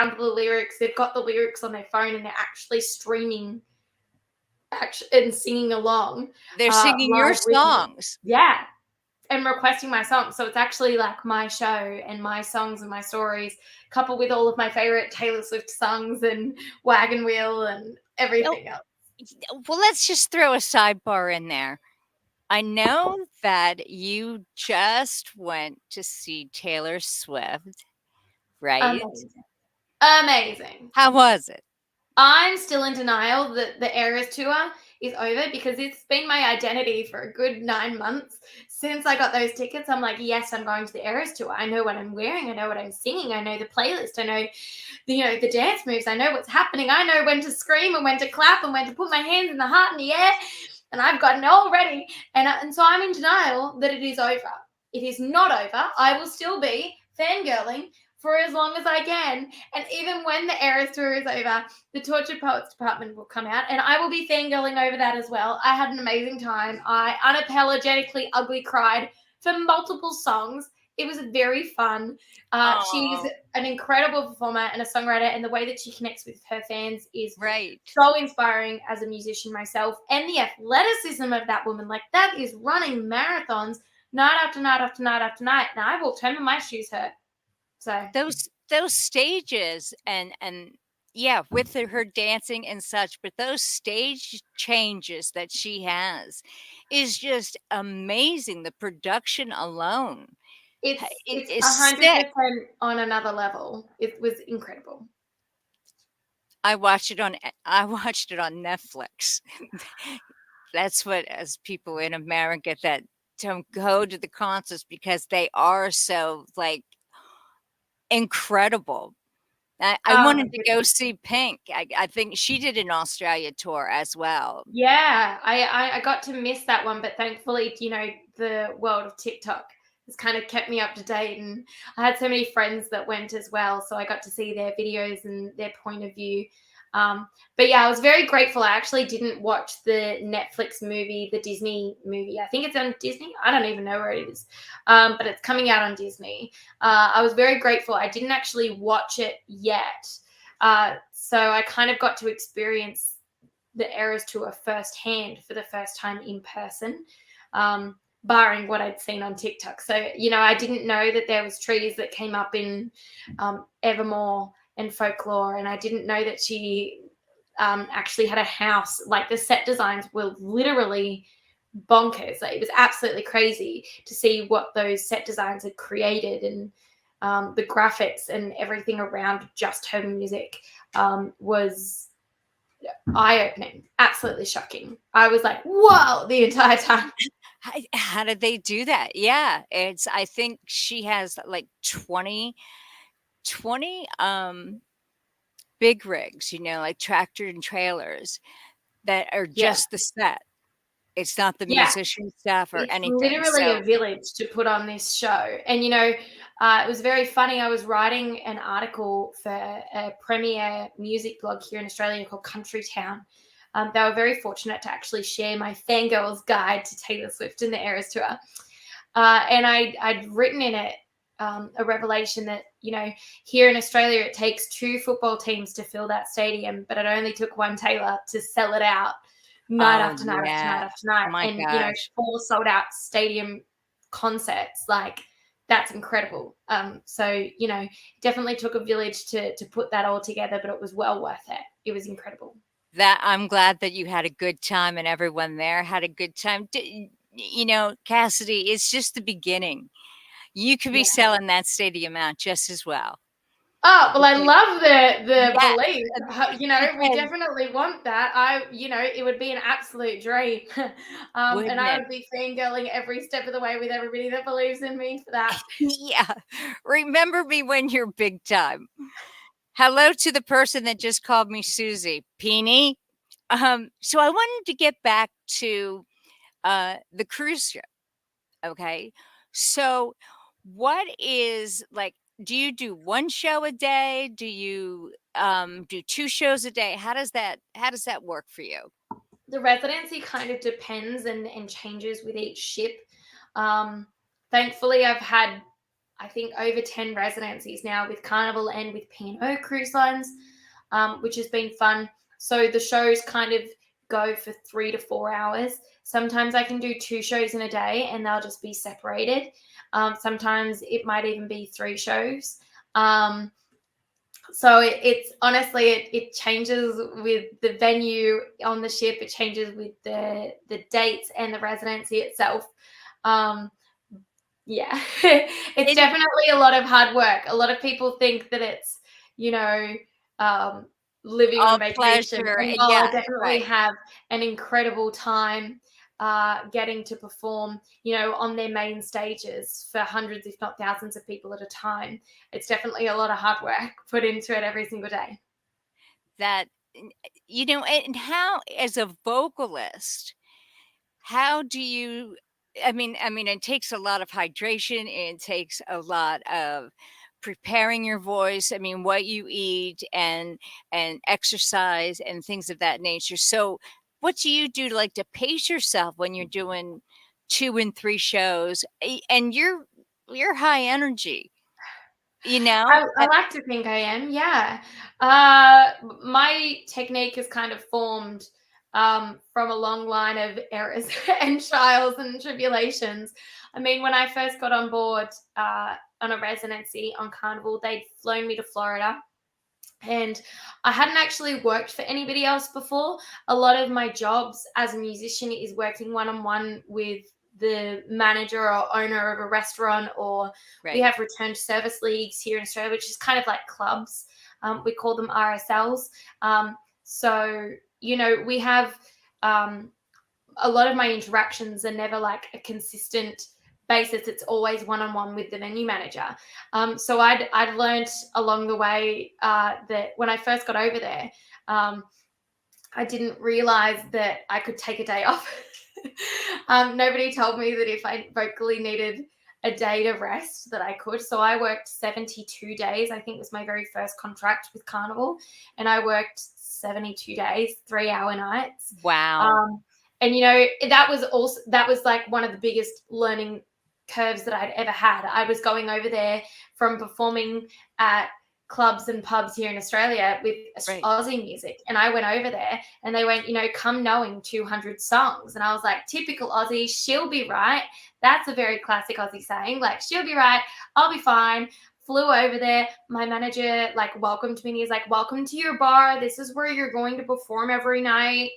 down to the lyrics. They've got the lyrics on their phone and they're actually streaming and singing along. They're singing your songs. Yeah. And requesting my songs. So it's actually like my show and my songs and my stories, coupled with all of my favorite Taylor Swift songs and Wagon Wheel and everything else. Well, let's just throw a sidebar in there. I know that you just went to see Taylor Swift, right? Amazing. How was it? I'm still in denial that the Eras tour is over because it's been my identity for a good 9 months since I got those tickets. I'm like, yes, I'm going to the Eras tour. I know what I'm wearing. I know what I'm singing. I know the playlist. I know, the dance moves. I know what's happening. I know when to scream and when to clap and when to put my hands in the heart in the air. And I've gotten it all ready. And so I'm in denial that it is over. It is not over. I will still be fangirling for as long as I can. And even when the Eras tour is over, the Tortured Poets Department will come out and I will be fangirling over that as well. I had an amazing time. I unapologetically ugly cried for multiple songs. It was very fun. She's an incredible performer and a songwriter, and the way that she connects with her fans is so inspiring as a musician myself. And the athleticism of that woman, like that is running marathons night after night after night after night. And I will tell you my shoes hurt. So those stages and yeah, with her dancing and such, but those stage changes that she has is just amazing. The production alone, it's 100% on another level. It was incredible. I watched it on Netflix. That's what, as people in America that don't go to the concerts because they are so like incredible. I wanted to go see Pink. I think she did an Australia tour as well. Yeah, I got to miss that one, but thankfully, the world of TikTok has kind of kept me up to date, and I had so many friends that went as well, so I got to see their videos and their point of view. But yeah, I was very grateful. I actually didn't watch the Netflix movie, the Disney movie. I think it's on Disney. I don't even know where it is, but it's coming out on Disney. I was very grateful. I didn't actually watch it yet. So I kind of got to experience the Eras tour firsthand for the first time in person, barring what I'd seen on TikTok. So, I didn't know that there was trees that came up in Evermore and Folklore, and I didn't know that she actually had a house. Like the set designs were literally bonkers. Like, it was absolutely crazy to see what those set designs had created, and the graphics and everything around just her music was eye-opening, absolutely shocking. I was like, whoa, the entire time. How did they do that? Yeah, I think she has like 20 big rigs, like tractor and trailers that are just the set. It's not the musician stuff or anything. It's literally a village to put on this show. And, it was very funny. I was writing an article for a premier music blog here in Australia called Country Town. They were very fortunate to actually share my Fangirl's Guide to Taylor Swift and the Eras Tour. And I'd written in it a revelation that, here in Australia, it takes 2 football teams to fill that stadium, but it only took one Taylor to sell it out night after night after night after night. My and, gosh. 4 sold out stadium concerts. Like, that's incredible. So, definitely took a village to put that all together, but it was well worth it. It was incredible. I'm glad that you had a good time and everyone there had a good time. Cassidy, it's just the beginning. You could be selling that stadium out just as well. Oh, well, I love the belief. We definitely want that. It would be an absolute dream. And I would be fangirling every step of the way with everybody that believes in me for that. Yeah. Remember me when you're big time. Hello to the person that just called me Susie. Peony. So I wanted to get back to the cruise ship. Okay. So what is like, do you do 1 show a day? Do you do 2 shows a day? How does that work for you? The residency kind of depends and changes with each ship. Thankfully, I've had I think over 10 residencies now with Carnival and with P&O Cruise Lines, which has been fun. So the shows kind of go for 3 to 4 hours. Sometimes I can do 2 shows in a day and they'll just be separated. Sometimes it might even be 3 shows. So it's honestly, it changes with the venue on the ship. It changes with the dates and the residency itself. Yeah, it's definitely a lot of hard work. A lot of people think that it's, living on all vacation. pleasure. And while I Yeah, definitely right. have an incredible time getting to perform, on their main stages for hundreds, if not thousands of people at a time, it's definitely a lot of hard work put into it every single day. That, and how, as a vocalist, how do you, I mean, it takes a lot of hydration. It takes a lot of preparing your voice. I mean, what you eat and exercise and things of that nature. So, what do you do to like to pace yourself when you're doing 2 and 3 shows? And you're high energy, you know? I like to think I am, yeah. My technique is kind of formed from a long line of errors and trials and tribulations. I mean, when I first got on board on a residency on Carnival, they'd flown me to Florida. And I hadn't actually worked for anybody else before. A lot of my jobs as a musician is working one on one with the manager or owner of a restaurant, or we Right. have returned service leagues here in Australia, which is kind of like clubs. We call them RSLs. So, we have a lot of my interactions are never like a consistent basis. It's always one-on-one with the venue manager. So I'd learned along the way that when I first got over there, I didn't realize that I could take a day off. Nobody told me that if I vocally needed a day to rest that I could. So I worked 72 days. I think was my very first contract with Carnival, and I worked 72 days, 3-hour nights. Wow. And that was like one of the biggest learning curves that I'd ever had. I was going over there from performing at clubs and pubs here in Australia with Right. Aussie music, and I went over there and they went, come knowing 200 songs, and I was like, typical Aussie, she'll be right. That's a very classic Aussie saying, like, she'll be right, I'll be fine. Flew over there. My manager like welcomed me and he's like, welcome to your bar, this is where you're going to perform every night.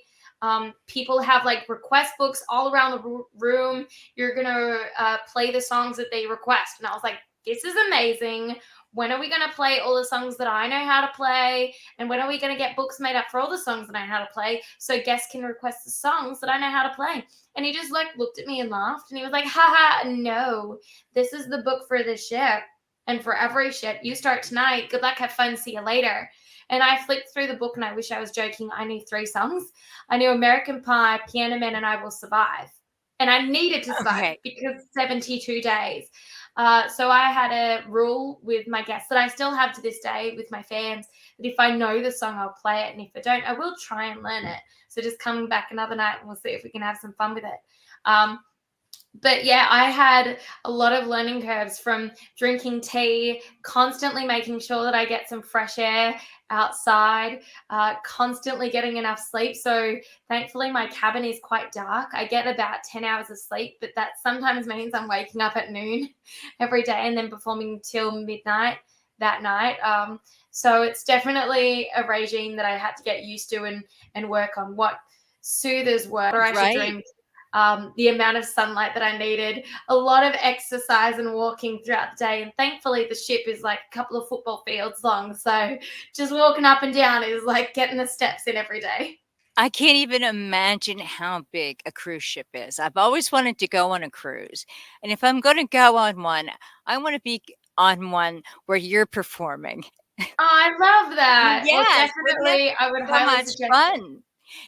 People have like request books all around the room. You're gonna play the songs that they request. And I was like, this is amazing. When are we gonna play all the songs that I know how to play? And when are we gonna get books made up for all the songs that I know how to play, so guests can request the songs that I know how to play? And he just like looked at me and laughed, and he was like, haha, no, this is the book for the ship. And for every ship, you start tonight. Good luck, have fun, see you later. And I flipped through the book and I wish I was joking. I knew 3 songs. I knew American Pie, Piano Man, and I Will Survive. And I needed to survive Okay. because 72 days. So I had a rule with my guests that I still have to this day with my fans, that if I know the song, I'll play it. And if I don't, I will try and learn it. So just coming back another night and we'll see if we can have some fun with it. But yeah, I had a lot of learning curves from drinking tea, constantly making sure that I get some fresh air outside, constantly getting enough sleep. So thankfully my cabin is quite dark. I get about 10 hours of sleep, but that sometimes means I'm waking up at noon every day and then performing till midnight that night. So it's definitely a regime that I had to get used to and work on. What soothers were, or I should Right. drink, the amount of sunlight that I needed, a lot of exercise and walking throughout the day. And thankfully the ship is like a couple of football fields long. So just walking up and down is like getting the steps in every day. I can't even imagine how big a cruise ship is. I've always wanted to go on a cruise. And if I'm going to go on one, I want to be on one where you're performing. Oh, I love that. Well, Yes, wouldn't that definitely, I would be so highly much suggest it. fun?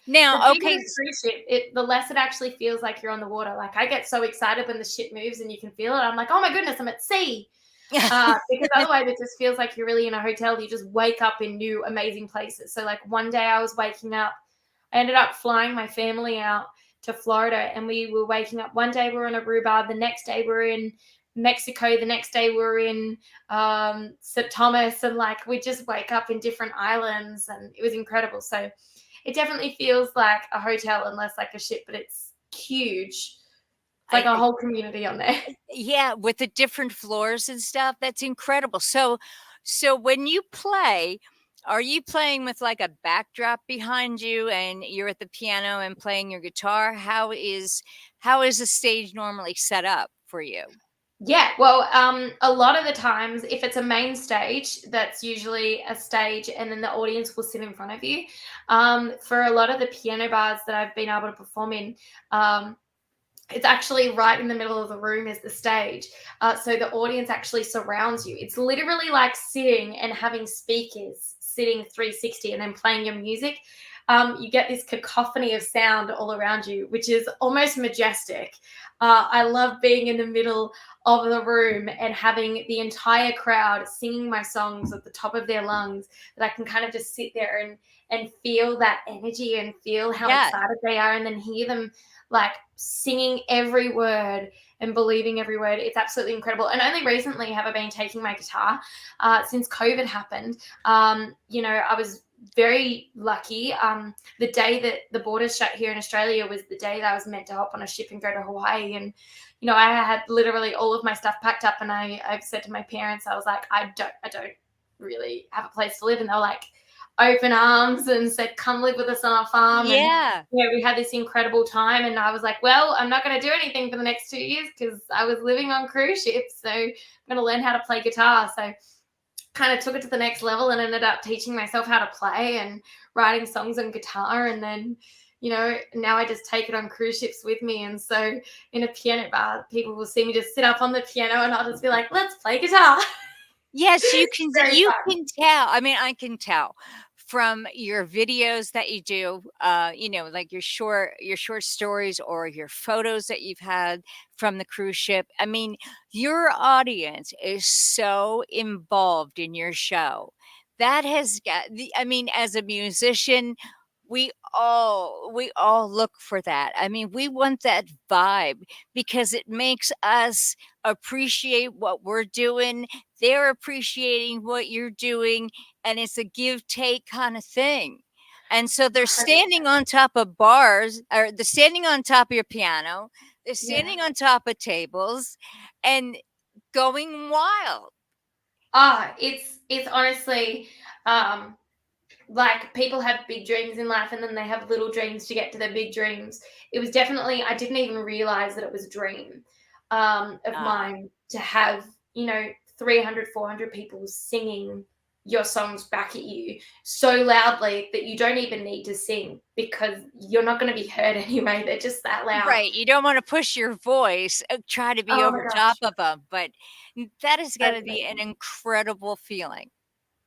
The Now, bigger okay, the cruise ship, the less it actually feels like you're on the water. Like I get so excited when the ship moves and you can feel it. I'm like, oh my goodness, I'm at sea. Because otherwise it just feels like you're really in a hotel. You just wake up in new, amazing places. So like one day I was waking up, I ended up flying my family out to Florida, and we were waking up. One day we were in Aruba. The next day we were in Mexico. The next day we were in St. Thomas, and like we just wake up in different islands, and it was incredible. So it definitely feels like a hotel and less like a ship, but it's huge. It's like a whole community on there. Yeah, with the different floors and stuff. That's incredible. So when you play, are you playing with like a backdrop behind you and you're at the piano and playing your guitar? How is the stage normally set up for you? Yeah, well, a lot of the times, if it's a main stage, that's usually a stage, and then the audience will sit in front of you. For a lot of the piano bars that I've been able to perform in, it's actually right in the middle of the room is the stage. So the audience actually surrounds you. It's literally like sitting and having speakers sitting 360 and then playing your music. You get this cacophony of sound all around you, which is almost majestic. I love being in the middle of the room and having the entire crowd singing my songs at the top of their lungs, that I can kind of just sit there and feel that energy and feel how Yeah. excited they are, and then hear them like singing every word and believing every word. It's absolutely incredible. And only recently have I been taking my guitar since COVID happened. I was very lucky. The day that the borders shut here in Australia was the day that I was meant to hop on a ship and go to Hawaii. And I had literally all of my stuff packed up, and I've said to my parents, I was like, I don't really have a place to live, and they were like open arms and said, come live with us on our farm. Yeah. And we had this incredible time, and I was like, well, I'm not going to do anything for the next 2 years because I was living on cruise ships, so I'm going to learn how to play guitar. So kind of took it to the next level and ended up teaching myself how to play and writing songs on guitar. And then now I just take it on cruise ships with me. And so in a piano bar, people will see me just sit up on the piano, and I'll just be like, let's play guitar. Yes, you can Very you fun. can tell. I mean, I can tell from your videos that you do, like your short stories or your photos that you've had from the cruise ship. I mean, your audience is so involved in your show. That has got I mean, as a musician, we all look for that. I mean, we want that vibe because it makes us appreciate what we're doing. They're appreciating what you're doing, and it's a give take kind of thing. And so they're standing on top of bars, or they're standing on top of your piano, they're standing on top of tables and going wild. It's honestly like people have big dreams in life, and then they have little dreams to get to their big dreams. It was definitely, I didn't even realize that it was a dream of mine to have 300, 400 people singing your songs back at you so loudly that you don't even need to sing because you're not going to be heard anyway. They're just that loud. Right. You don't want to push your voice, try to be Oh over my top gosh. of them, but that is going to be an Totally. incredible feeling.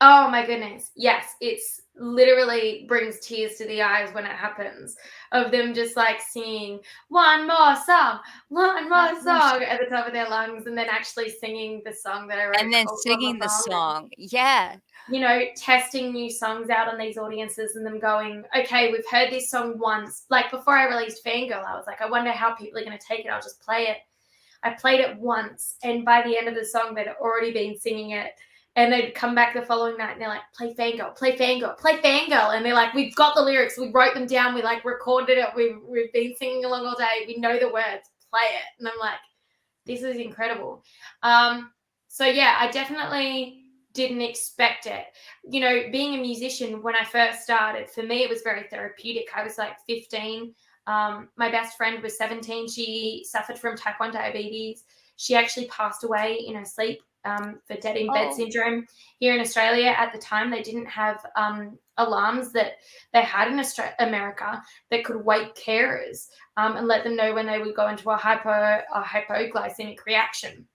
Oh my goodness. Yes, it's literally brings tears to the eyes when it happens, of them just like singing one more song at the top of their lungs, and then actually singing the song that I wrote And then called One More singing the Song, and song. Yeah. testing new songs out on these audiences, and them going, okay, we've heard this song once. Like before I released Fangirl, I was like, I wonder how people are going to take it. I'll just play it. I played it once, and by the end of the song, they'd already been singing it. And they'd come back the following night, and they're like, play Fangirl, play Fangirl, play Fangirl. And they're like, we've got the lyrics. We wrote them down. We like recorded it. We've been singing along all day. We know the words. Play it. And I'm like, this is incredible. So yeah, I definitely didn't expect it. Being a musician, when I first started, for me, it was very therapeutic. I was like 15. My best friend was 17. She suffered from type 1 diabetes. She actually passed away in her sleep for dead in bed syndrome. Here in Australia at the time, they didn't have alarms that they had in America that could wake carers and let them know when they would go into a hypoglycemic reaction.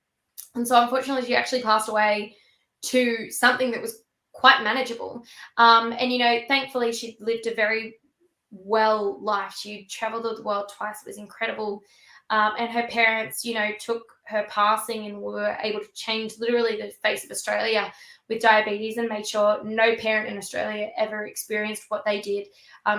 And so unfortunately, she actually passed away to something that was quite manageable. And thankfully, she lived a very well life. She traveled the world twice. It was incredible. And her parents, took her passing and were able to change literally the face of Australia with diabetes, and made sure no parent in Australia ever experienced what they did.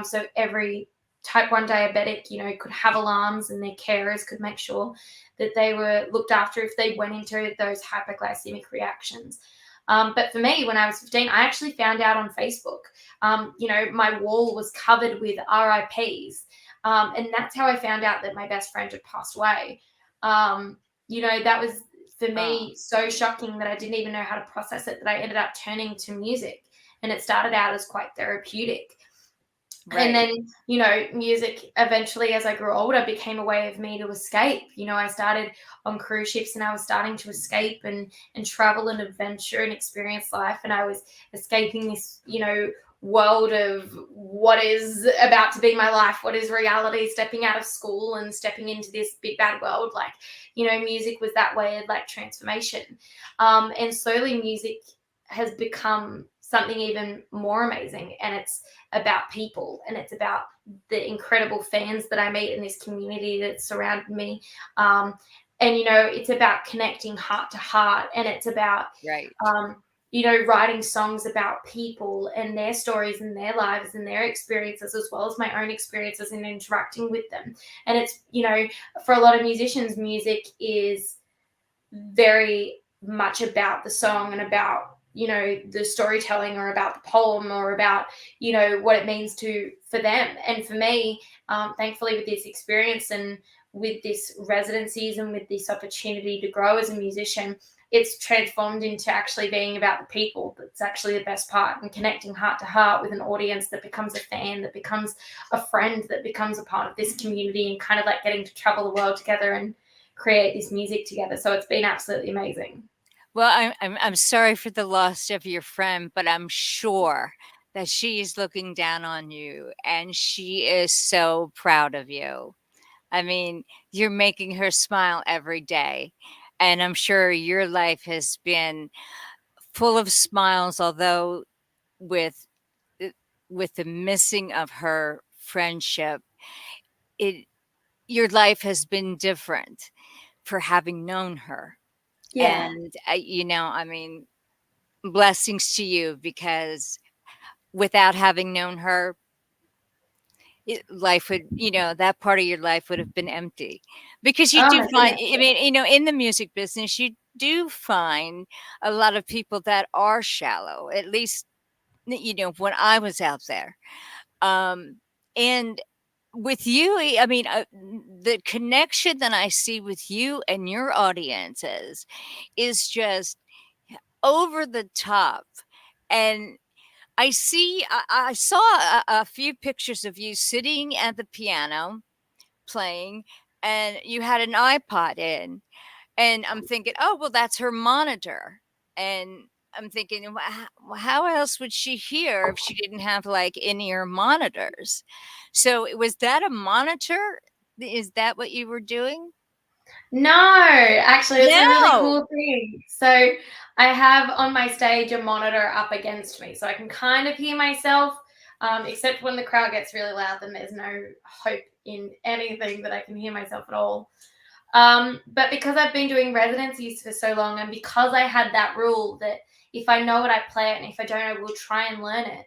So every type 1 diabetic, could have alarms, and their carers could make sure that they were looked after if they went into those hyperglycemic reactions. But for me, when I was 15, I actually found out on Facebook. My wall was covered with RIPs. And that's how I found out that my best friend had passed away. That was, for me, so shocking that I didn't even know how to process it, that I ended up turning to music. And it started out as quite therapeutic. Right. And then, music eventually, as I grew older, became a way of me to escape. I started on cruise ships and I was starting to escape and travel and adventure and experience life. And I was escaping this, world of what is about to be my life, what is reality, stepping out of school and stepping into this big bad world. Music was that way of transformation. And slowly music has become something even more amazing, and it's about people, and it's about the incredible fans that I meet in this community that surround me. It's about connecting heart to heart, and it's about writing songs about people and their stories and their lives and their experiences, as well as my own experiences and interacting with them. And it's, for a lot of musicians, music is very much about the song and about the storytelling, or about the poem, or about what it means for them. And for me, thankfully, with this experience and with this residencies and with this opportunity to grow as a musician, it's transformed into actually being about the people. That's actually the best part, and connecting heart to heart with an audience that becomes a fan, that becomes a friend, that becomes a part of this community, and kind of getting to travel the world together and create this music together. So it's been absolutely amazing. Well, I'm sorry for the loss of your friend, but I'm sure that she is looking down on you, and she is so proud of you. I mean, you're making her smile every day, and I'm sure your life has been full of smiles, although with the missing of her friendship, your life has been different for having known her. Yeah. And, I mean, blessings to you, because without having known her, life would, that part of your life would have been empty, because you do find, I mean, in the music business, you do find a lot of people that are shallow, at least, when I was out there. And with you, I mean, the connection that I see with you and your audiences is just over the top. And I saw a few pictures of you sitting at the piano playing, and you had an iPod in, and I'm thinking, oh, well, that's her monitor. And I'm thinking, how else would she hear if she didn't have in-ear monitors? So was that a monitor? Is that what you were doing? No, actually, it's a really cool thing. So I have on my stage a monitor up against me, so I can kind of hear myself, except when the crowd gets really loud, then there's no hope in anything that I can hear myself at all. But because I've been doing residencies for so long, and because I had that rule that if I know it, I play it, and if I don't, I will try and learn it,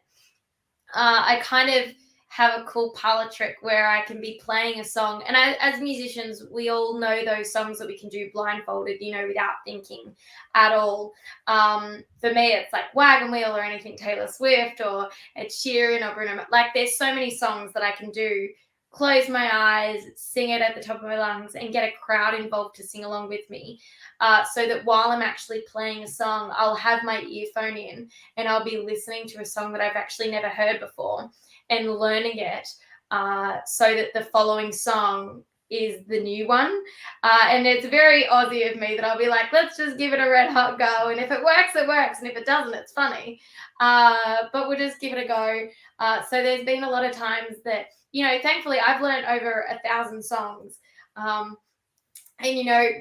I kind of have a cool parlor trick where I can be playing a song. And as musicians, we all know those songs that we can do blindfolded, without thinking at all. For me, it's like Wagon Wheel or anything Taylor Swift or Ed Sheeran or Bruno. There's so many songs that I can do, close my eyes, sing it at the top of my lungs, and get a crowd involved to sing along with me. So that while I'm actually playing a song, I'll have my earphone in and I'll be listening to a song that I've actually never heard before and learning it, so that the following song is the new one. And it's very Aussie of me that I'll be like, let's just give it a red hot go. And if it works, it works. And if it doesn't, it's funny. But we'll just give it a go. So there's been a lot of times that, thankfully I've learned over 1,000 songs. And,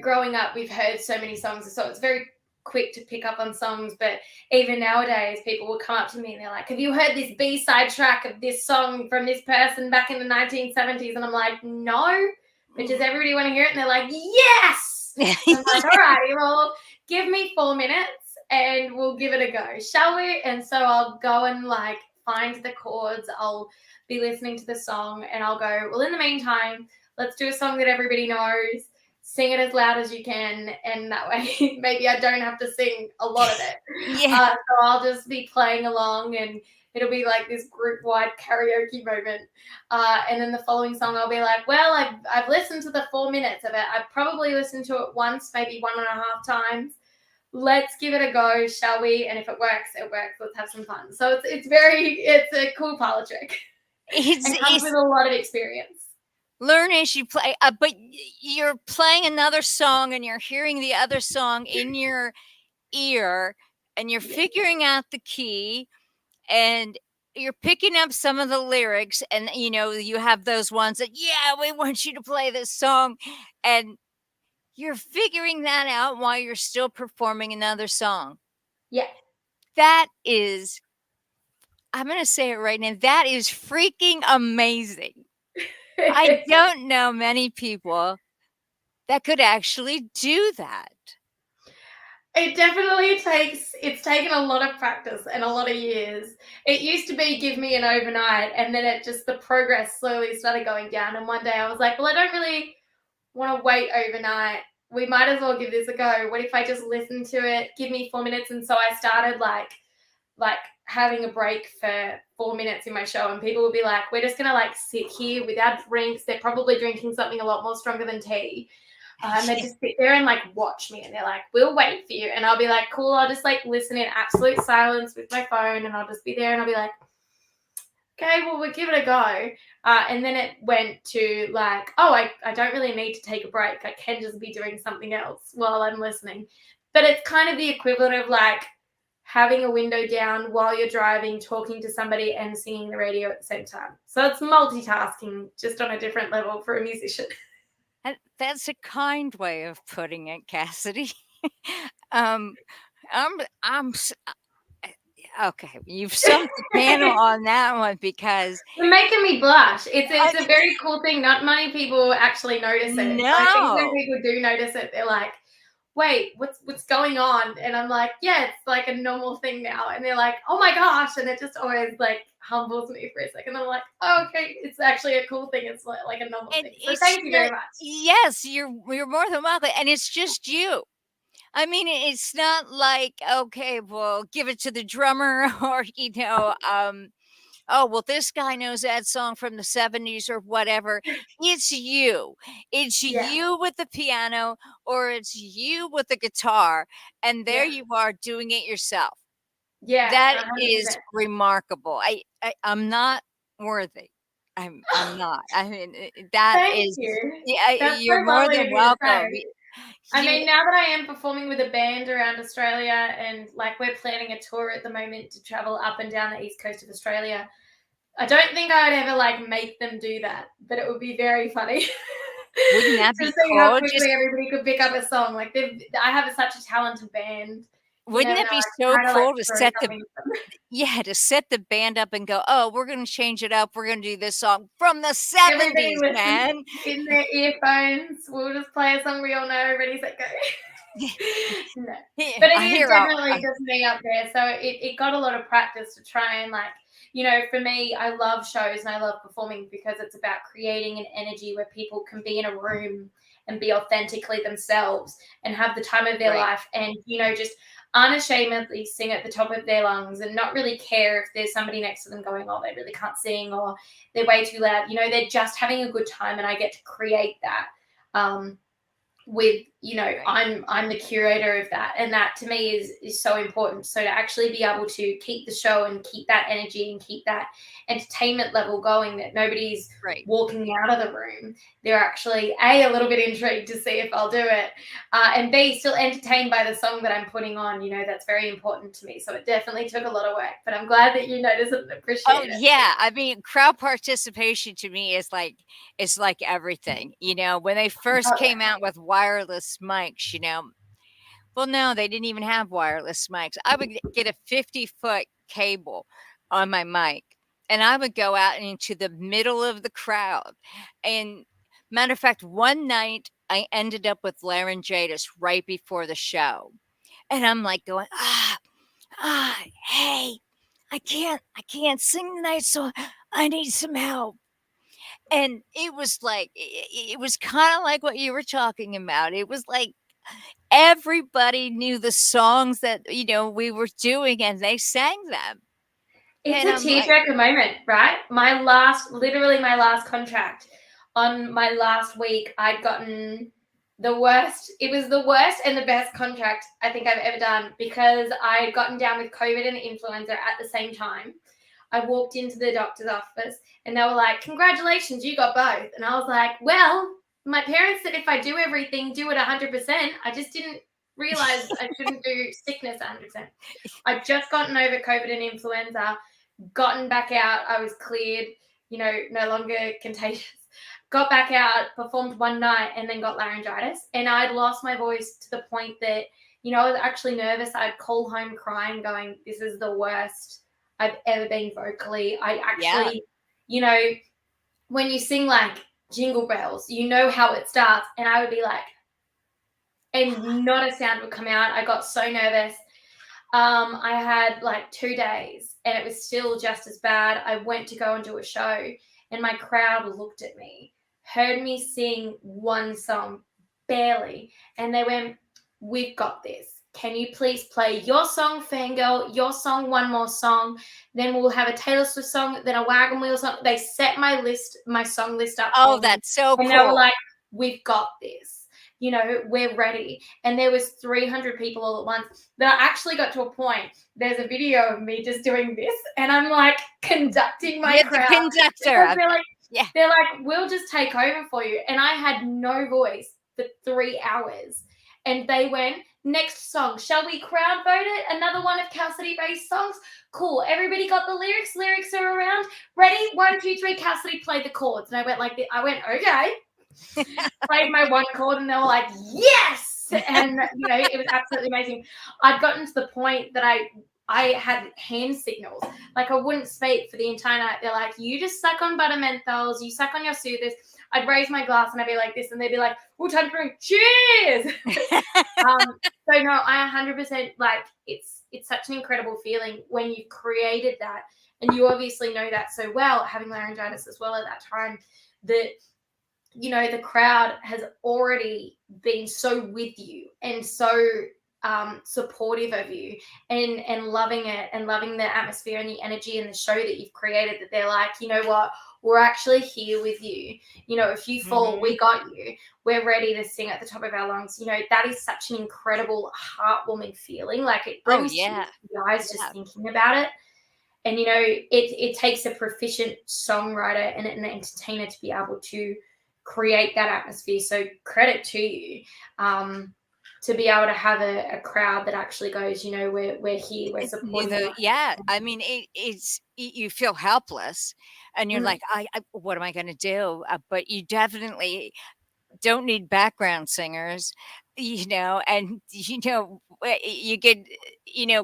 growing up, we've heard so many songs. So it's very quick to pick up on songs. But even nowadays, people will come up to me and they're like, have you heard this B-side track of this song from this person back in the 1970s? And I'm like, no. But does everybody want to hear it? And they're like, yes. I'm like, all right, well, give me 4 minutes and we'll give it a go, shall we? And so I'll go and find the chords. I'll be listening to the song and I'll go, well, in the meantime, let's do a song that everybody knows. sing it as loud as you can, and that way maybe I don't have to sing a lot of it. Yeah. So I'll just be playing along, and it'll be like this group-wide karaoke moment. And then the following song, I'll be like, well, I've listened to the 4 minutes of it. I've probably listened to it once, maybe 1.5 times. Let's give it a go, shall we? And if it works, it works. Let's have some fun. So it's a cool parlor trick, and comes with It's a lot of experience. learn as you play, but you're playing another song and you're hearing the other song in your ear, and you're figuring out the key, and you're picking up some of the lyrics, and you have those ones that, yeah, we want you to play this song, and you're figuring that out while you're still performing another song. Yeah. That is, I'm going to say it right now, that is freaking amazing. I don't know many people that could actually do that. It's taken a lot of practice and a lot of years. It used to be give me an overnight, and then the progress slowly started going down. And one day I was like, well, I don't really want to wait overnight. We might as well give this a go. What if I just listen to it? Give me 4 minutes. And so I started like having a break for 4 minutes in my show, and people would be like, we're just gonna like sit here with our drinks. They're probably drinking something a lot more stronger than tea. And they just sit there and like watch me, and they're like, we'll wait for you. And I'll be like, cool, I'll just like listen in absolute silence with my phone, and I'll just be there, and I'll be like, okay, well, we'll give it a go. And then it went to like, oh, I don't really need to take a break. I can just be doing something else while I'm listening. But it's kind of the equivalent of like having a window down while you're driving, talking to somebody, and singing the radio at the same time. So it's multitasking, just on a different level for a musician. That's a kind way of putting it, Cassidy. I'm okay. You've stumped the panel on that one, because You're making me blush. It's a very cool thing. Not many people actually notice it. I think when no, people do notice it, they're like, wait, what's going on? And I'm like, yeah, it's like a normal thing now. And they're like, oh my gosh. And it just always like humbles me for a second. I'm like, oh, okay, it's actually a cool thing. It's like a normal and thing. So thank you very much. yes, you're more than welcome, and it's just you. I mean, it's not like, okay, well, give it to the drummer, or oh, well, this guy knows that song from the 70s or whatever. It's you. It's Yeah, you with the piano, or it's you with the guitar, and there yeah, you are doing it yourself. yeah, That is 100%. remarkable. I'm not worthy. I'm not. I mean, that Thank is, you. yeah, That's so you're more lovely of than you to say. welcome. I You mean, now that I am performing with a band around Australia, and like we're planning a tour at the moment to travel up and down the east coast of Australia, I don't think I would ever like make them do that, but it would be very funny wouldn't that to be see how cool? Just quickly everybody could pick up a song. Like I have such a talented band. You wouldn't never it know. be I so kind of like cool to throw set the something at them. yeah, to set the band up and go, "Oh, we're gonna change it up. We're gonna do this song from the Everybody 70s, listen man." in their earphones. We'll just play a song we all know. Ready, set, go. No. But it I is hear definitely just me up there. So it got a lot of practice to try and like, for me, I love shows and I love performing because it's about creating an energy where people can be in a room and be authentically themselves and have the time of their right. life, and, just unashamedly sing at the top of their lungs and not really care if there's somebody next to them going, oh, they really can't sing, or they're way too loud. They're just having a good time, and I get to create that. With Right. I'm the curator of that, and that to me is so important. So to actually be able to keep the show and keep that energy and keep that entertainment level going, that nobody's Right. walking out of the room, they're actually a little bit intrigued to see if I'll do it, and b still entertained by the song that I'm putting on. That's very important to me. So it definitely took a lot of work, but I'm glad that you notice it and Oh, appreciate it. yeah. I mean, crowd participation to me is like everything. When they first Oh, yeah. came out with wireless mics, well, no, they didn't even have wireless mics. I would get a 50-foot cable on my mic, and I would go out into the middle of the crowd. And matter of fact, one night I ended up with laryngitis right before the show. And I'm like going, hey, I can't sing tonight, so I need some help. And it was like, it was kind of like what you were talking about. It was like everybody knew the songs that, we were doing and they sang them. It's And a I'm like, tearjerker moment, right? Literally my last contract, on my last week, I'd gotten the worst. It was the worst and the best contract I think I've ever done, because I had gotten down with COVID and influenza at the same time. I walked into the doctor's office and they were like, "Congratulations, you got both." And I was like, "Well, my parents said if I do everything, do it 100%. I just didn't realize I shouldn't do sickness 100%. I'd just gotten over COVID and influenza, gotten back out. I was cleared, no longer contagious. Got back out, performed one night, and then got laryngitis. And I'd lost my voice to the point that, I was actually nervous. I'd call home crying, going, "This is the worst I've ever been vocally." I actually, when you sing like Jingle Bells, you know how it starts. And I would be like, and not a sound would come out. I got so nervous. I had like 2 days and it was still just as bad. I went to go and do a show and my crowd looked at me, heard me sing one song, barely, and they went, "We've got this. Can you please play your song, Fangirl, your song, one more song, then we'll have a Taylor Swift song, then a Wagon Wheel song." They set my song list up oh, for me, that's so and cool. they were like, "We've got this. We're ready." And there was 300 people all at once. That I actually got to a point, there's a video of me just doing this, and I'm like conducting my crowd. The conductor. They're like, "We'll just take over for you." And I had no voice for 3 hours. And they went, "Next song, shall we crowd vote it? Another one of Cassidy Rae's songs? Cool. Everybody got the lyrics? Lyrics are around. Ready? 1, 2, 3, Cassidy, play the chords." And I went like this. I went, "Okay." Played my one chord and they were like, "Yes!" And it was absolutely amazing. I'd gotten to the point that I had hand signals. Like I wouldn't speak for the entire night. They're like, "You just suck on butter menthols, you suck on your soothers." I'd raise my glass and I'd be like this, and they'd be like, "Oh, time to drink. Cheers." So no, I 100%, like, it's such an incredible feeling when you've created that, and you obviously know that so well, having laryngitis as well at that time, that the crowd has already been so with you and so supportive of you, and loving it, and loving the atmosphere and the energy and the show that you've created, that they're like, "You know what, we're actually here with you. If you fall, we got you. We're ready to sing at the top of our lungs." That is such an incredible, heartwarming feeling. Like it brings tears to the eyes just thinking about it. And it takes a proficient songwriter and an entertainer to be able to create that atmosphere. So credit to you, to be able to have a crowd that actually goes, we're here, we're supporting. I mean, it's you feel helpless, and you're like, I what am I going to do? But you definitely don't need background singers, and you get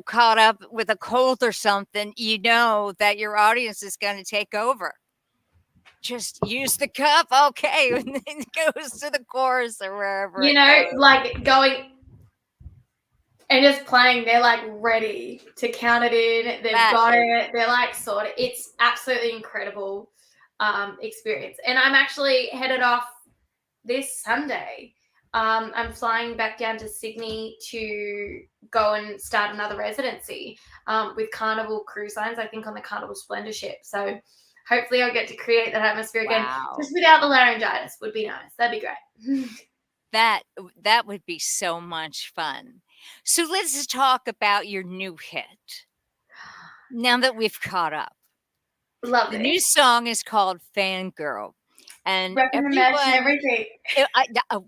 caught up with a cold or something, that your audience is going to take over. Just use the cup, okay, and then it goes to the chorus or wherever. Like going and just playing, they're like ready to count it in. They've got it. They're like sorted. It's absolutely incredible experience. And I'm actually headed off this Sunday. I'm flying back down to Sydney to go and start another residency with Carnival Cruise Lines, I think on the Carnival Splendor ship. So hopefully I'll get to create that atmosphere again. Just without the laryngitis would be nice. That'd be great. That would be so much fun. So let's talk about your new hit. Now that we've caught up. Love it. The new song is called Fangirl. And everything.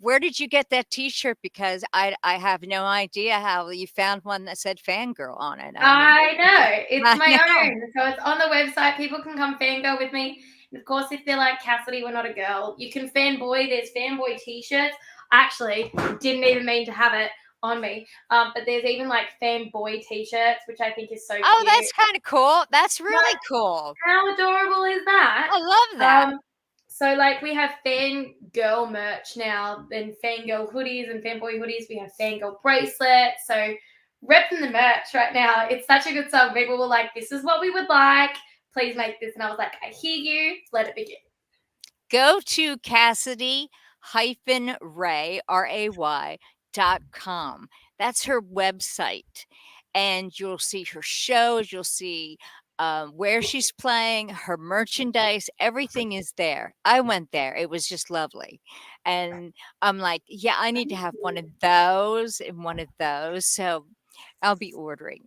Where did you get that T-shirt? Because I have no idea how you found one that said Fangirl on it. I know. It's my own. So it's on the website. People can come fangirl with me. And of course, if they're like, "Cassidy, we're not a girl," you can fanboy. There's fanboy T-shirts. Actually, didn't even mean to have it on me. But there's even like fanboy T-shirts, which I think is so cute. Oh, that's kind of cool. That's really cool. How adorable is that? I love that. So like we have fangirl merch now, and fangirl hoodies and fanboy hoodies. We have fangirl bracelets. So repping the merch right now. It's such a good song. People were like, "This is what we would like. Please make this." And I was like, "I hear you. Let it begin." go to Cassidy-Ray, RAY.com. That's her website. And you'll see her shows, you'll see where she's playing, her merchandise, everything is there. I went there. It was just lovely. And I'm like, yeah, I need to have one of those and one of those. So I'll be ordering.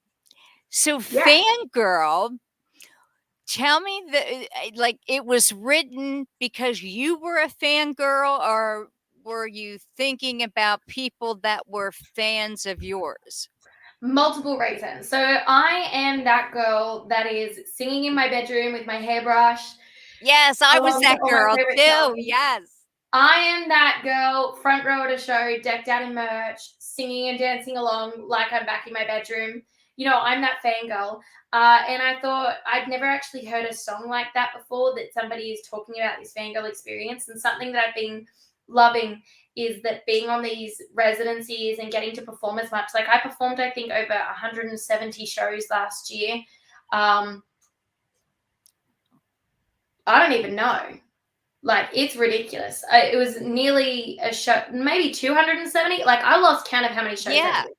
So Yeah. Fangirl, tell me like it was written because you were a fangirl, or were you thinking about people that were fans of yours? Multiple reasons. So I am that girl that is singing in my bedroom with my hairbrush. Yes, I was Along with that all my girl favorite too. songs. Yes. I am that girl, front row at a show, decked out in merch, singing and dancing along like I'm back in my bedroom. You know, I'm that fangirl. And I thought I'd never actually heard a song like that before, that somebody is talking about this fangirl experience. And something that I've been loving is that being on these residencies and getting to perform as much. Like I performed, I think, over 170 shows last year. I don't even know. Like, it's ridiculous. It was nearly a show, maybe 270. Like, I lost count of how many shows I did.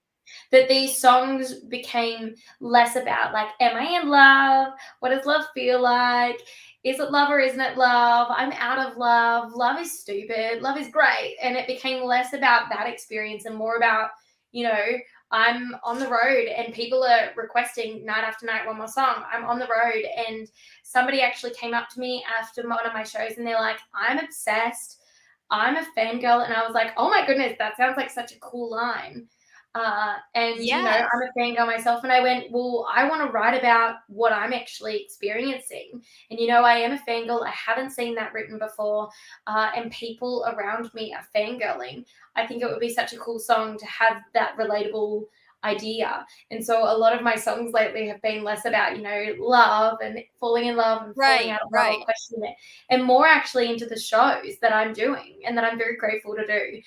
That these songs became less about, like, am I in love? What does love feel like? Is it love or isn't it love? I'm out of love. Love is stupid. Love is great. And it became less about that experience and more about, you know, I'm on the road and people are requesting night after night one more song. I'm on the road, and somebody actually came up to me after one of my shows and they're like, I'm obsessed. I'm a fangirl. And I was like, oh my goodness, that sounds like such a cool line. You know, I'm a fangirl myself. And I went, well, I want to write about what I'm actually experiencing. And, you know, I am a fangirl. I haven't seen that written before. And people around me are fangirling. I think it would be such a cool song to have that relatable idea. And so a lot of my songs lately have been less about, you know, love and falling in love and falling out of love or questioning it, and more actually into the shows that I'm doing and that I'm very grateful to do.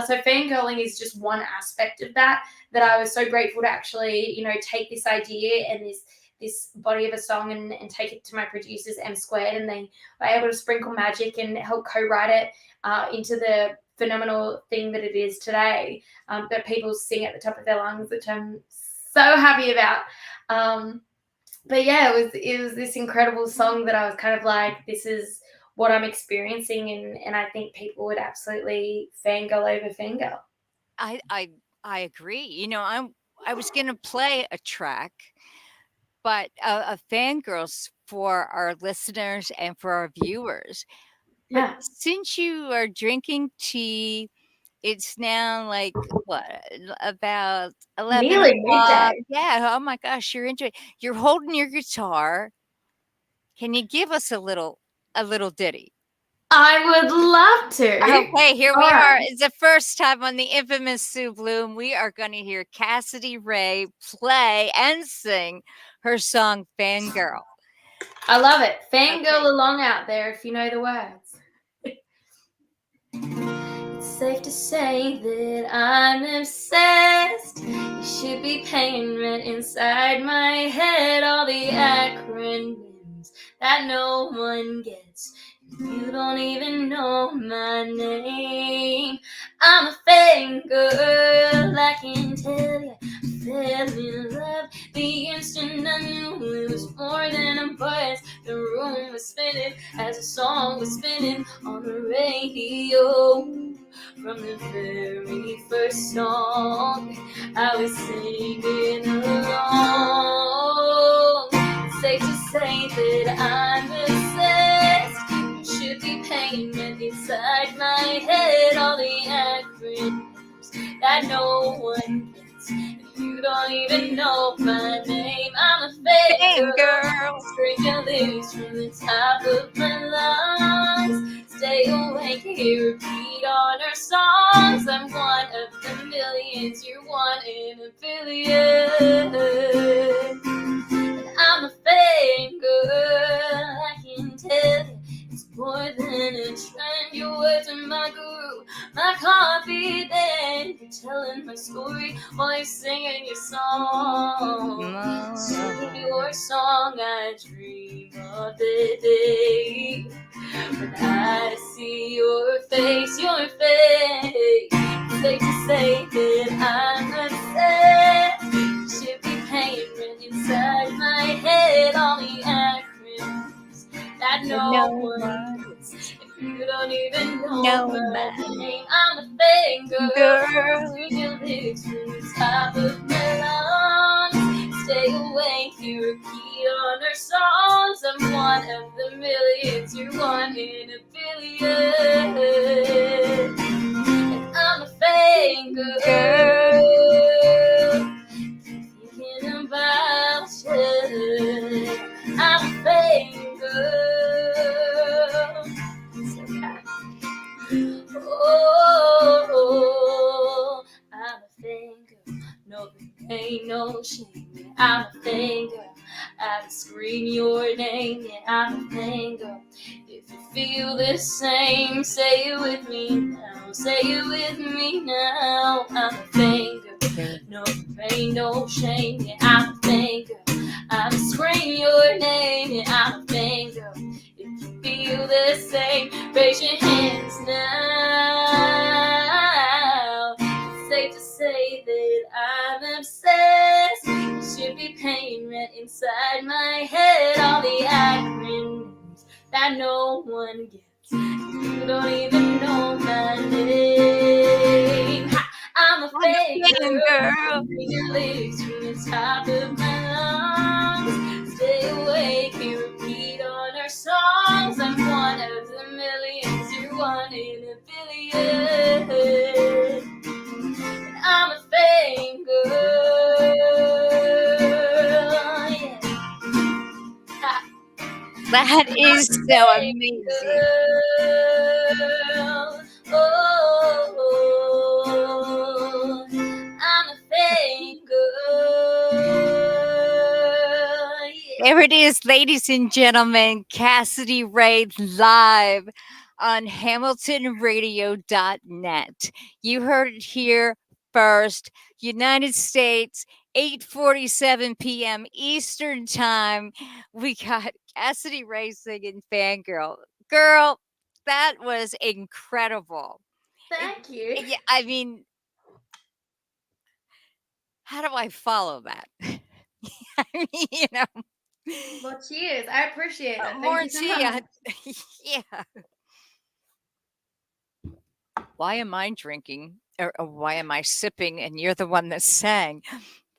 So fangirling is just one aspect of that I was so grateful to actually, you know, take this idea and this body of a song and take it to my producers, M Squared, and they were able to sprinkle magic and help co-write it into the phenomenal thing that it is today, that people sing at the top of their lungs, which I'm so happy about. But yeah, it was this incredible song that I was kind of like, this is what I'm experiencing, and I think people would absolutely fangirl over fangirl. I agree. You know, I was going to play a track, but a fangirls for our listeners and for our viewers. But Yeah. since you are drinking tea, it's now like what, about 11 Nearly o'clock? midday. Yeah. Oh my gosh, you're into it. You're holding your guitar. Can you give us a little ditty? I would love to. Okay, here All we are. right. It's the first time on the infamous Sue Bloom. We are going to hear Cassidy Rae play and sing her song Fangirl. I love it. Fangirl Okay. along out there if you know the words. It's safe to say that I'm obsessed. You should be paying rent inside my head. All the acronyms that no one gets. You don't even know my name. I'm a fangirl, I can tell you. I fell in love the instant I knew it was more than a buzz. The room was spinning as a song was spinning on the radio. From the very first song I was singing along. It's safe to say that I'm obsessed. You should be paying rent inside my head. All the acronyms that no one gets. You don't even know my name. I'm a fangirl. Drinking lyrics from the top of my lungs. Stay awake, hear repeat on our songs. I'm one of the millions, you're one in a billion. And I'm a fangirl, I can tell you. It's more than a trend, your words are my guru, my confidence. You're telling my story while you're singing your song. Sing your song, I dream of the day when I see your face, your face. It's safe to say that I'm obsessed. Should be paying rent inside my head. All the acronyms that no one gets. If you don't even know my name, I'm a fangirl. Read your lyrics from the top of my lungs. Stay awake, you repeat on our songs. I'm one of the millions, you're one in a billion. And I'm a fangirl. Thinking about you. I'm a fangirl. So bad. Oh, I'm a fangirl. No pain, no shame. Yeah, I'm a fangirl. I scream your name. Yeah, I'm a fangirl. If you feel the same, say it with me now. Say it with me now. I'm a fangirl. No pain, no shame. Yeah, I'm a fangirl. I scream your name. Yeah, I'm a fangirl. If you feel the same, raise your hands now. It's safe to say that I'm obsessed. Should be paying rent inside my head. All the acronyms that no one gets. You don't even know my name. Ha! I'm a fangirl. Read your lyrics from the top of my lungs. Stay awake, you repeat on our songs. I'm one of the millions, you're one in a billion. And I'm a fangirl. Yeah. That is so amazing. Oh, I'm a fangirl. Yeah. There it is, ladies and gentlemen. Cassidy Rae live on HamiltonRadio.net. You heard it here first. United States, 8:47 p.m. Eastern Time. We got Cassidy Rae singing Fangirl. Girl, that was incredible. Thank you. Yeah, I mean, how do I follow that? I mean, Well, cheers. I appreciate it. more Thank you so to much. you. Yeah. Why am I drinking? Or why am I sipping? And you're the one that sang.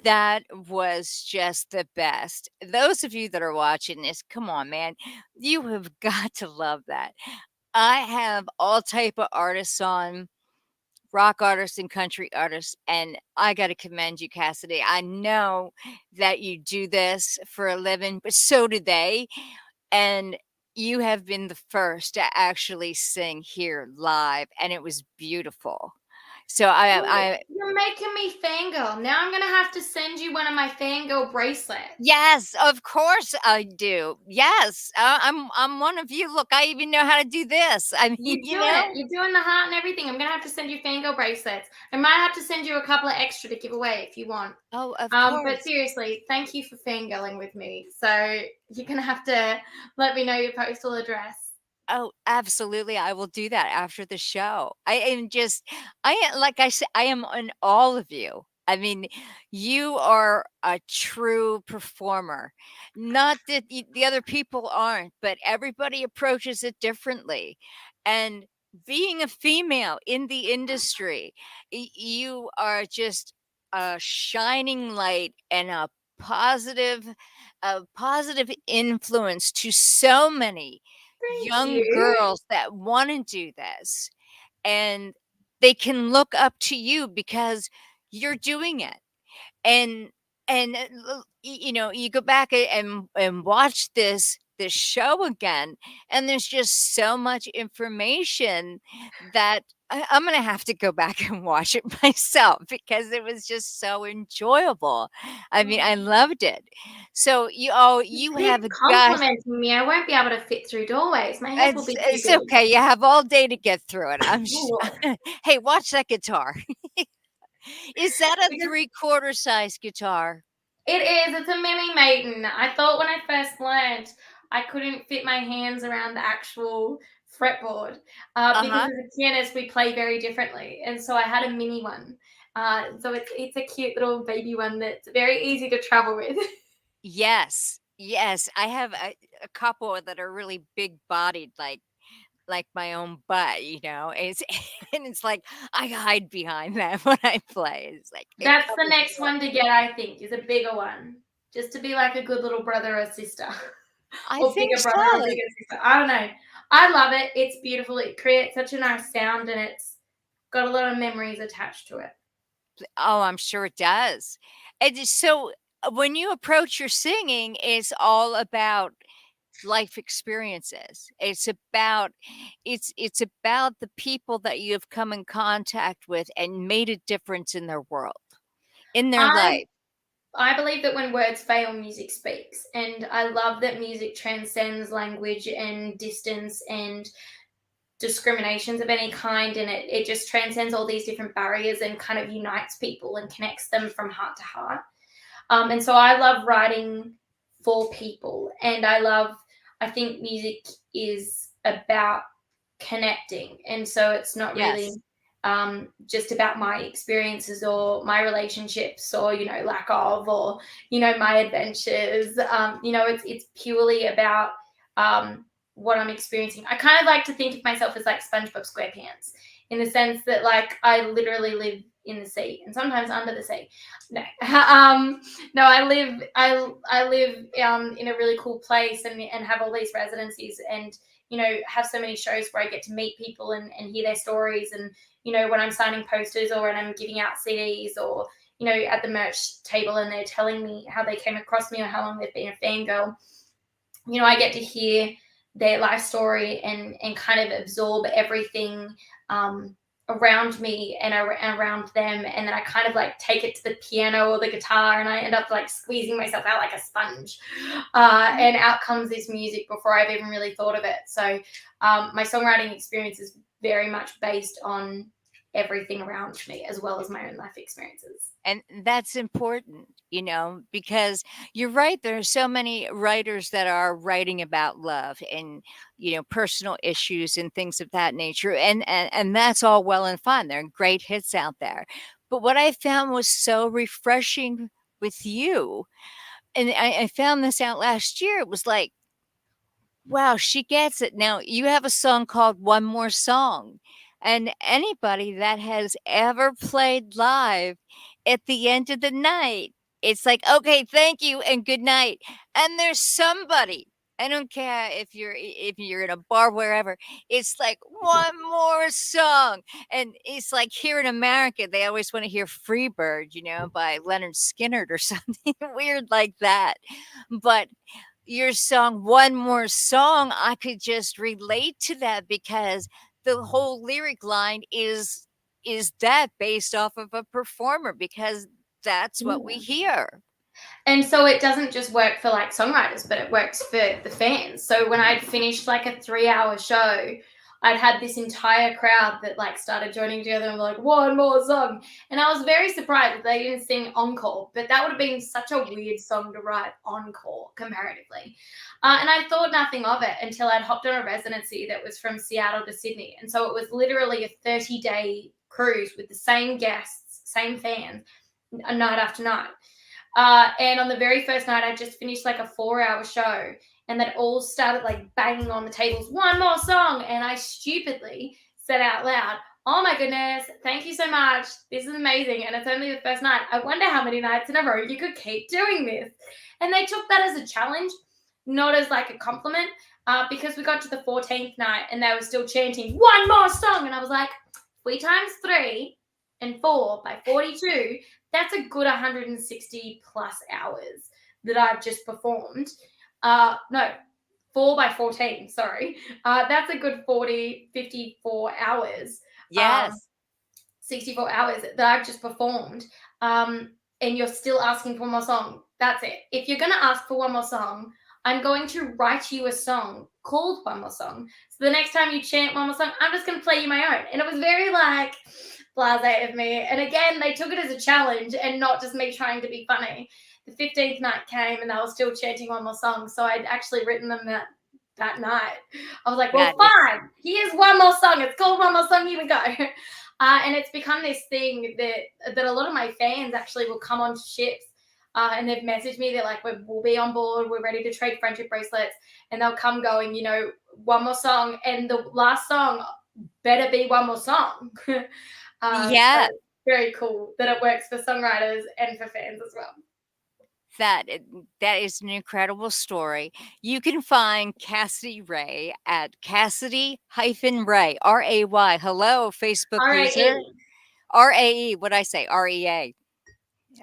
That was just the best. Those of you that are watching this, come on, man. You have got to love that. I have all type of artists on, rock artists and country artists, and I got to commend you, Cassidy. I know that you do this for a living, but so do they. And you have been the first to actually sing here live, and it was beautiful. So You're making me fangirl. Now I'm gonna have to send you one of my fangirl bracelets. yes, of course I do. Yes, I'm one of you. Look, I even know how to do this. I mean, You're doing it. You're doing the heart and everything. I'm gonna have to send you fangirl bracelets. I might have to send you a couple of extra to give away if you want. Oh, of But course. seriously, thank you for fangirling with me. So you're gonna have to let me know your postal address. Oh, absolutely. I will do that after the show. Like I said, I am in all of you. I mean, you are a true performer. Not that the other people aren't, but everybody approaches it differently. And being a female in the industry, you are just a shining light and positive, a positive influence to so many Thank young you. girls that want to do this, and they can look up to you because you're doing it. And you go back and watch this show again, and there's just so much information that I'm gonna have to go back and watch it myself because it was just so enjoyable. I mean, I loved it. So you have Keep got. complimenting me. I won't be able to fit through doorways. My head will be too It's big. okay. You have all day to get through it. Hey, watch that guitar. Is that a Because 3/4 size guitar? it is. It's a mini maiden. I thought when I first learned, I couldn't fit my hands around the actual fretboard, because Uh-huh. as a pianist we play very differently, and so I had a mini one. So it's a cute little baby one that's very easy to travel with. Yes. Yes. I have a couple that are really big bodied, like my own butt, you know. It's and it's like I hide behind that when I play. It's like it That's the covers me next up. one to get, I think, is a bigger one, just to be like a good little brother or sister, I or think bigger brother or so. bigger sister. I don't know. I love it. It's beautiful. It creates such a nice sound, and it's got a lot of memories attached to it. Oh, I'm sure it does. So when you approach your singing, it's all about life experiences. It's about the people that you have come in contact with and made a difference in their world, in their I life. I believe that when words fail, music speaks, and I love that music transcends language and distance and discriminations of any kind, and it just transcends all these different barriers and kind of unites people and connects them from heart to heart. And so I love writing for people, and I think music is about connecting. And so it's not really Yes. just about my experiences or my relationships or, lack of, or, my adventures. It's purely about what I'm experiencing. I kind of like to think of myself as like SpongeBob SquarePants, in the sense that like I literally live in the sea and sometimes under the sea. No, no, I live in a really cool place, and have all these residencies, and have so many shows where I get to meet people and hear their stories, and when I'm signing posters or when I'm giving out CDs, or at the merch table, and they're telling me how they came across me or how long they've been a fangirl. I get to hear their life story and kind of absorb everything around me and around them, and then I kind of like take it to the piano or the guitar, and I end up like squeezing myself out like a sponge, and out comes this music before I've even really thought of it. So my songwriting experience is very much based on everything around me, as well as my own life experiences. And that's important, because you're right. There are so many writers that are writing about love and, personal issues and things of that nature. And that's all well and fine. There are great hits out there. But what I found was so refreshing with you, and I found this out last year, it was like, wow, she gets it. Now, you have a song called One More Song. And anybody that has ever played live at the end of the night, it's like, okay, thank you and good night. And there's somebody, I don't care if you're in a bar, wherever, it's like one more song. And it's like here in America, they always want to hear Freebird, by Leonard Skinner or something weird like that. But your song One More Song, I could just relate to that, because the whole lyric line is that based off of a performer, because that's what we Yeah. hear. And so it doesn't just work for like songwriters, but it works for the fans. So when I'd finished like a 3-hour show, I'd had this entire crowd that like started joining together and were like, one more song. And I was very surprised that they didn't sing encore, but that would have been such a weird song to write encore comparatively. And I thought nothing of it until I'd hopped on a residency that was from Seattle to Sydney. And so it was literally a 30-day cruise with the same guests, same fans, night after night. And on the very first night, I just finished like a 4-hour show, and that all started like banging on the tables, one more song. And I stupidly said out loud, "Oh my goodness, thank you so much. This is amazing. And it's only the first night. I wonder how many nights in a row you could keep doing this." And they took that as a challenge, not as like a compliment, because we got to the 14th night and they were still chanting, one more song. And I was like, 3 times 3 and 4 by 42, that's a good 160 plus hours that I've just performed. No, 4 by 14, sorry. That's a good 40, 54 hours, um, Yes. 64 hours that I've just performed. And you're still asking for more song. That's it. If you're going to ask for one more song, I'm going to write you a song called One More Song. So the next time you chant one more song, I'm just going to play you my own. And it was very like blasé of me. And again, they took it as a challenge and not just me trying to be funny. The 15th night came and they were still chanting one more song. So I'd actually written them that that night. I was like, well, That is fine. Here's one more song. It's called One More Song. Here we go. And it's become this thing that a lot of my fans actually will come onto ships. And they've messaged me. They're like, we'll be on board. We're ready to trade friendship bracelets. And they'll come going, one more song. And the last song better be one more song. yeah. So very cool that it works for songwriters and for fans as well. That is an incredible story. You can find Cassidy Rae at Cassidy-Rae, R-A-Y. Hello, Facebook user. R-A-E. R-A-E. What'd I say? R-E-A.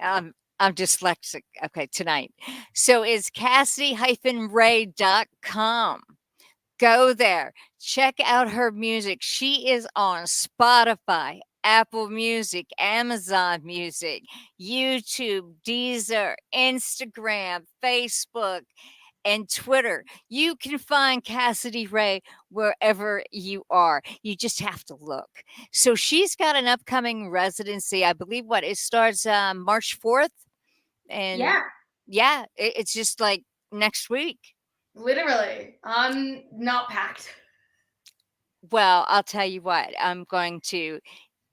I'm dyslexic. Okay, tonight. So it's Cassidy-Rae.com. Go there. Check out her music. She is on Spotify, Apple Music, Amazon Music, YouTube, Deezer, Instagram, Facebook, and Twitter. You can find Cassidy Rae wherever you are. You just have to look. So she's got an upcoming residency. I believe it starts March 4th. And yeah, it's just like next week. Literally. I'm not packed. Well, I'll tell you what, I'm going to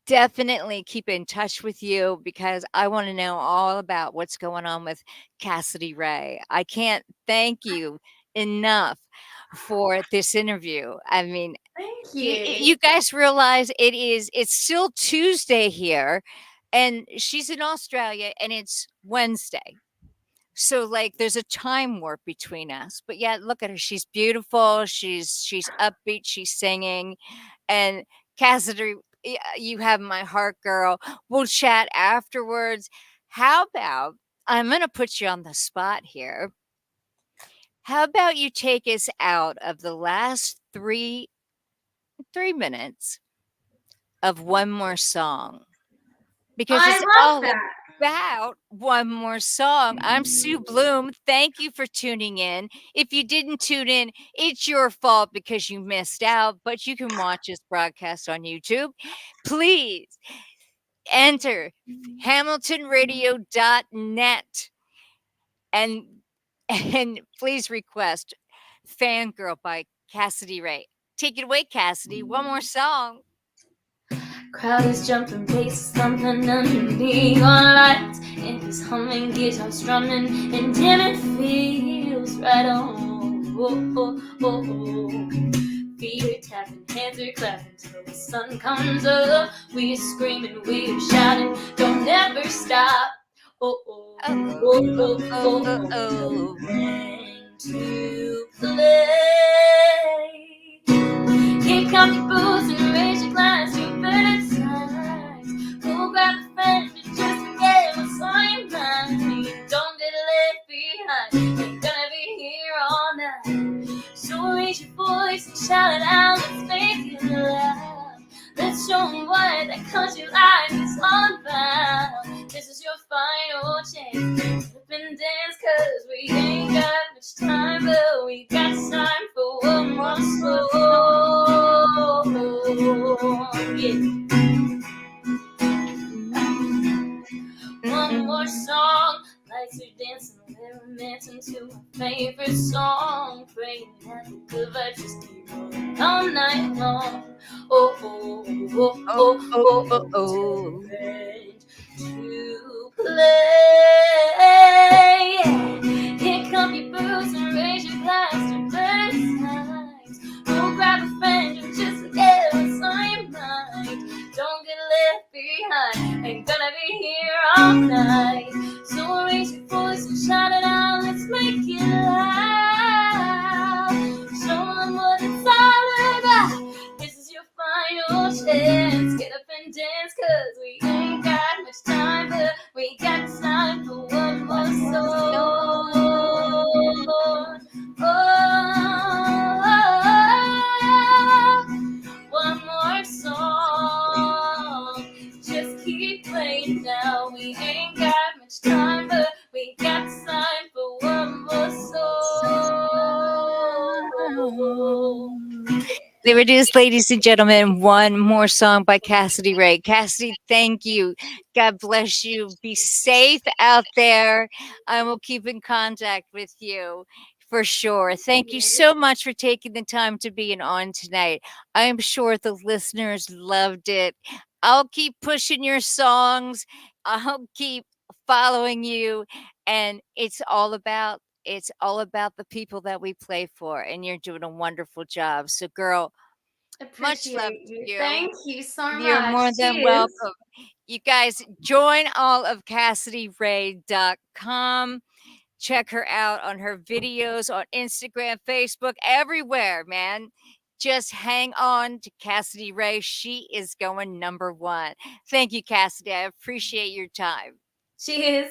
definitely keep in touch with you because I want to know all about what's going on with Cassidy Rae. I can't thank you enough for this interview. I mean, thank you. You guys realize it's still Tuesday here and she's in Australia and it's Wednesday. So like there's a time warp between us. But yeah, look at her. She's beautiful. She's upbeat. She's singing. And Cassidy, you have my heart, girl. We'll chat afterwards. How about I'm going to put you on the spot here. How about you take us out of the last 3 minutes of one more song? Because it's all about one more song. I'm Sue Bloom. Thank you for tuning in. If you didn't tune in, it's your fault because you missed out, but you can watch this broadcast on YouTube. Please enter hamiltonradio.net and please request Fangirl by Cassidy Rae. Take it away, Cassidy. One more song. Crowd is jumping, bass thumping under neon lights, and he's humming, guitar strumming, and damn, it feels right on. Oh, oh, oh, oh. Feet are tapping, hands are clapping till the sun comes up. We're screaming, we're shouting, don't ever stop. Oh, oh, oh, oh, oh, oh, oh. Time to play. Kick off your boots and raise your glass. Go grab a friend and just forget what's on your mind. Don't get left behind. You're gonna be here all night. So raise your voice and shout it out. Let's make it loud. Let's show them what that country life is all about. This is your final chance. Flip and dance, cause we ain't got much time, but we got time for one more song. Yeah. One more song, lights are dancing, we're romancing to my favorite song. Praying that the good vibes just keep rolling all night long. Oh, oh, oh, oh, oh, oh, oh, oh. To play. Kick up your boots and raise your glass to bird times. Go grab a friend and just forget what's on your mind. Don't get left behind. Ain't gonna be here all night. So raise your voice and shout it out. Let's make it loud. Show them what it's all about. This is your final chance. Get up and dance, cause we ain't got much time, but we got time for one more song. Oh, one more song. Just keep playing now. We ain't got much time, but we got time for one more song. There it is, ladies and gentlemen. One more song by Cassidy Rae. Cassidy, thank you. God bless you. Be safe out there. I will keep in contact with you. For sure. Thank you you. so much for taking the time to be on tonight. I am sure the listeners loved it. I'll keep pushing your songs. I'll keep following you. And it's all about the people that we play for. And you're doing a wonderful job. So, girl, much love Appreciate to you. you. Thank you so You're much. more than Cheers. welcome. You guys join all of CassidyRae.com. Check her out on her videos on Instagram, Facebook, everywhere, man. Just hang on to Cassidy Rae. She is going #1. Thank you, Cassidy. I appreciate your time. Cheers.